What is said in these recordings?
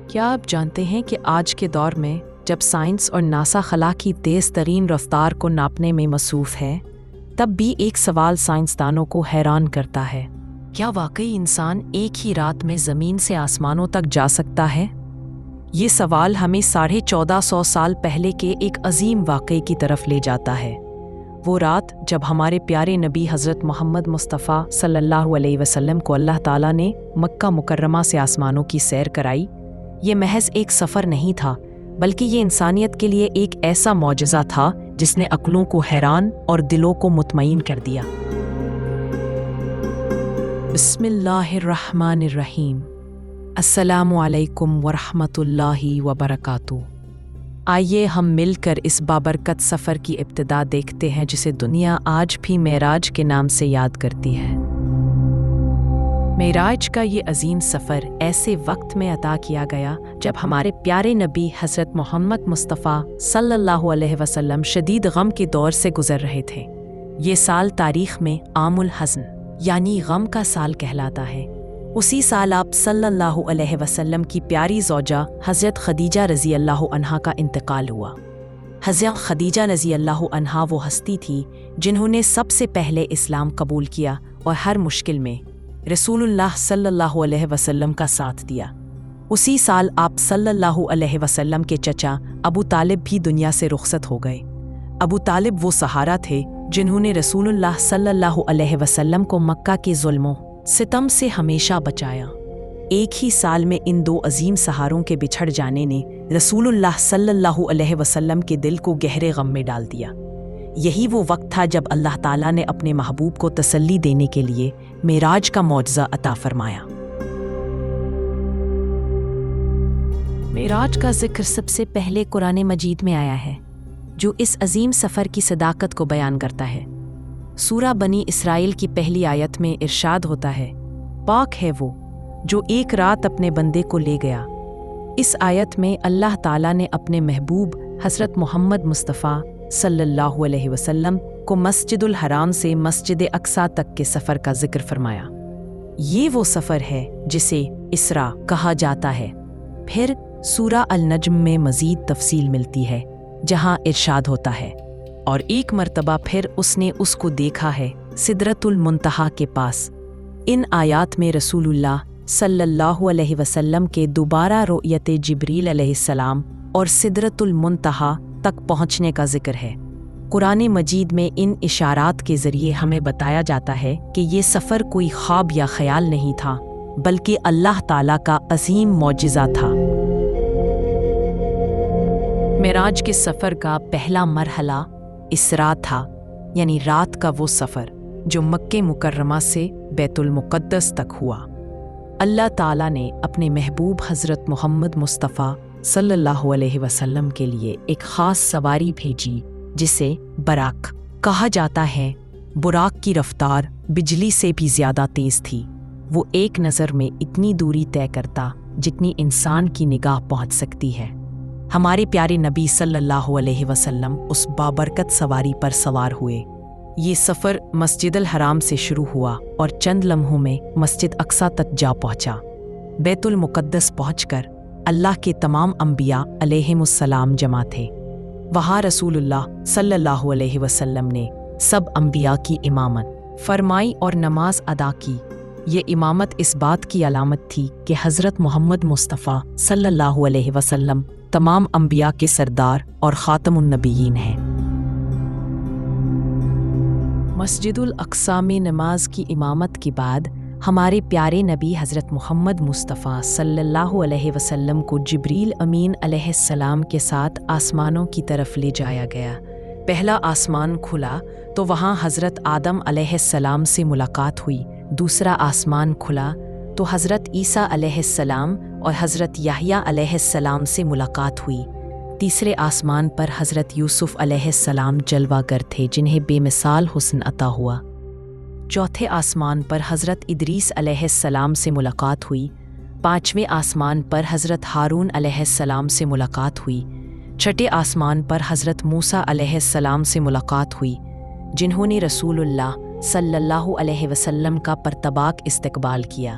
کیا آپ جانتے ہیں کہ آج کے دور میں جب سائنس اور ناسا خلا کی تیز ترین رفتار کو ناپنے میں مصروف ہے، تب بھی ایک سوال سائنسدانوں کو حیران کرتا ہے۔ کیا واقعی انسان ایک ہی رات میں زمین سے آسمانوں تک جا سکتا ہے؟ یہ سوال ہمیں 1450 سال پہلے کے ایک عظیم واقعے کی طرف لے جاتا ہے۔ وہ رات جب ہمارے پیارے نبی حضرت محمد مصطفیٰ صلی اللہ علیہ وسلم کو اللہ تعالیٰ نے مکہ مکرمہ سے آسمانوں کی سیر کرائی۔ یہ محض ایک سفر نہیں تھا، بلکہ یہ انسانیت کے لیے ایک ایسا معجزہ تھا جس نے عقلوں کو حیران اور دلوں کو مطمئن کر دیا۔ بسم اللہ الرحمن الرحیم۔ السلام علیکم ورحمۃ اللہ وبرکاتہ۔ آئیے ہم مل کر اس بابرکت سفر کی ابتدا دیکھتے ہیں جسے دنیا آج بھی معراج کے نام سے یاد کرتی ہے۔ معراج کا یہ عظیم سفر ایسے وقت میں عطا کیا گیا جب ہمارے پیارے نبی حضرت محمد مصطفیٰ صلی اللہ علیہ وسلم شدید غم کے دور سے گزر رہے تھے۔ یہ سال تاریخ میں عام الحزن یعنی غم کا سال کہلاتا ہے۔ اسی سال آپ صلی اللہ علیہ وسلم کی پیاری زوجہ حضرت خدیجہ رضی اللہ عنہا کا انتقال ہوا۔ حضرت خدیجہ رضی اللہ عنہا وہ ہستی تھی جنہوں نے سب سے پہلے اسلام قبول کیا اور ہر مشکل میں رسول اللہ صلی اللہ علیہ وسلم کا ساتھ دیا۔ اسی سال آپ صلی اللہ علیہ وسلم کے چچا ابو طالب بھی دنیا سے رخصت ہو گئے۔ ابو طالب وہ سہارا تھے جنہوں نے رسول اللہ صلی اللہ علیہ وسلم کو مکہ کے ظلموں ستم سے ہمیشہ بچایا۔ ایک ہی سال میں ان دو عظیم سہاروں کے بچھڑ جانے نے رسول اللہ صلی اللہ علیہ وسلم کے دل کو گہرے غم میں ڈال دیا۔ یہی وہ وقت تھا جب اللہ تعالیٰ نے اپنے محبوب کو تسلی دینے کے لیے معراج کا معجزہ عطا فرمایا۔ معراج کا ذکر سب سے پہلے قرآن مجید میں آیا ہے، جو اس عظیم سفر کی صداقت کو بیان کرتا ہے۔ سورہ بنی اسرائیل کی پہلی آیت میں ارشاد ہوتا ہے، پاک ہے وہ جو ایک رات اپنے بندے کو لے گیا۔ اس آیت میں اللہ تعالیٰ نے اپنے محبوب حضرت محمد مصطفیٰ صلی اللہ علیہ وسلم کو مسجد الحرام سے مسجد اقصیٰ تک کے سفر کا ذکر فرمایا۔ یہ وہ سفر ہے جسے اسراء کہا جاتا ہے۔ پھر سورہ النجم میں مزید تفصیل ملتی ہے، جہاں ارشاد ہوتا ہے، اور ایک مرتبہ پھر اس نے اس کو دیکھا ہے سدرۃ المنتہا کے پاس۔ ان آیات میں رسول اللہ صلی اللہ علیہ وسلم کے دوبارہ رؤیت جبریل علیہ السلام اور سدرۃ المنتہا تک پہنچنے کا ذکر ہے۔ قرآن مجید میں ان اشارات کے ذریعے ہمیں بتایا جاتا ہے کہ یہ سفر کوئی خواب یا خیال نہیں تھا، بلکہ اللہ تعالیٰ کا عظیم معجزہ تھا۔ معراج کے سفر کا پہلا مرحلہ اسراء تھا، یعنی رات کا وہ سفر جو مکہ مکرمہ سے بیت المقدس تک ہوا۔ اللہ تعالیٰ نے اپنے محبوب حضرت محمد مصطفیٰ صلی اللہ علیہ وسلم کے لیے ایک خاص سواری بھیجی جسے براق کہا جاتا ہے۔ براق کی رفتار بجلی سے بھی زیادہ تیز تھی۔ وہ ایک نظر میں اتنی دوری طے کرتا جتنی انسان کی نگاہ پہنچ سکتی ہے۔ ہمارے پیارے نبی صلی اللہ علیہ وسلم اس بابرکت سواری پر سوار ہوئے۔ یہ سفر مسجد الحرام سے شروع ہوا اور چند لمحوں میں مسجد اقصیٰ تک جا پہنچا۔ بیت المقدس پہنچ کر اللہ کے تمام انبیاء علیہم السلام جمع تھے۔ وہاں رسول اللہ صلی اللہ علیہ وسلم نے سب انبیاء کی امامت فرمائی اور نماز ادا کی۔ یہ امامت اس بات کی علامت تھی کہ حضرت محمد مصطفیٰ صلی اللہ علیہ وسلم تمام انبیاء کے سردار اور خاتم النبیین ہیں۔ مسجد الاقصیٰ میں نماز کی امامت کے بعد ہمارے پیارے نبی حضرت محمد مصطفیٰ صلی اللہ علیہ وسلم کو جبریل امین علیہ السلام کے ساتھ آسمانوں کی طرف لے جایا گیا۔ پہلا آسمان کھلا تو وہاں حضرت آدم علیہ السلام سے ملاقات ہوئی۔ دوسرا آسمان کھلا تو حضرت عیسیٰ علیہ السلام اور حضرت یحییٰ علیہ السلام سے ملاقات ہوئی۔ تیسرے آسمان پر حضرت یوسف علیہ السلام جلوہ گر تھے جنہیں بے مثال حسن عطا ہوا۔ چوتھے آسمان پر حضرت ادریس علیہ السلام سے ملاقات ہوئی۔ پانچویں آسمان پر حضرت ہارون علیہ السلام سے ملاقات ہوئی۔ چھٹے آسمان پر حضرت موسیٰ علیہ السلام سے ملاقات ہوئی، جنہوں نے رسول اللہ صلی اللہ علیہ وسلم کا پرتباک استقبال کیا۔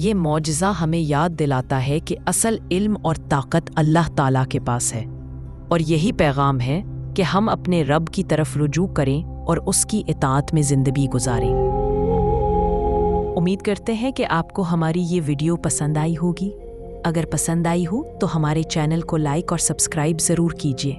یہ معجزہ ہمیں یاد دلاتا ہے کہ اصل علم اور طاقت اللہ تعالیٰ کے پاس ہے، اور یہی پیغام ہے کہ ہم اپنے رب کی طرف رجوع کریں اور اس کی اطاعت میں زندگی گزاریں۔ امید کرتے ہیں کہ آپ کو ہماری یہ ویڈیو پسند آئی ہوگی۔ اگر پسند آئی ہو تو ہمارے چینل کو لائک اور سبسکرائب ضرور کیجیے۔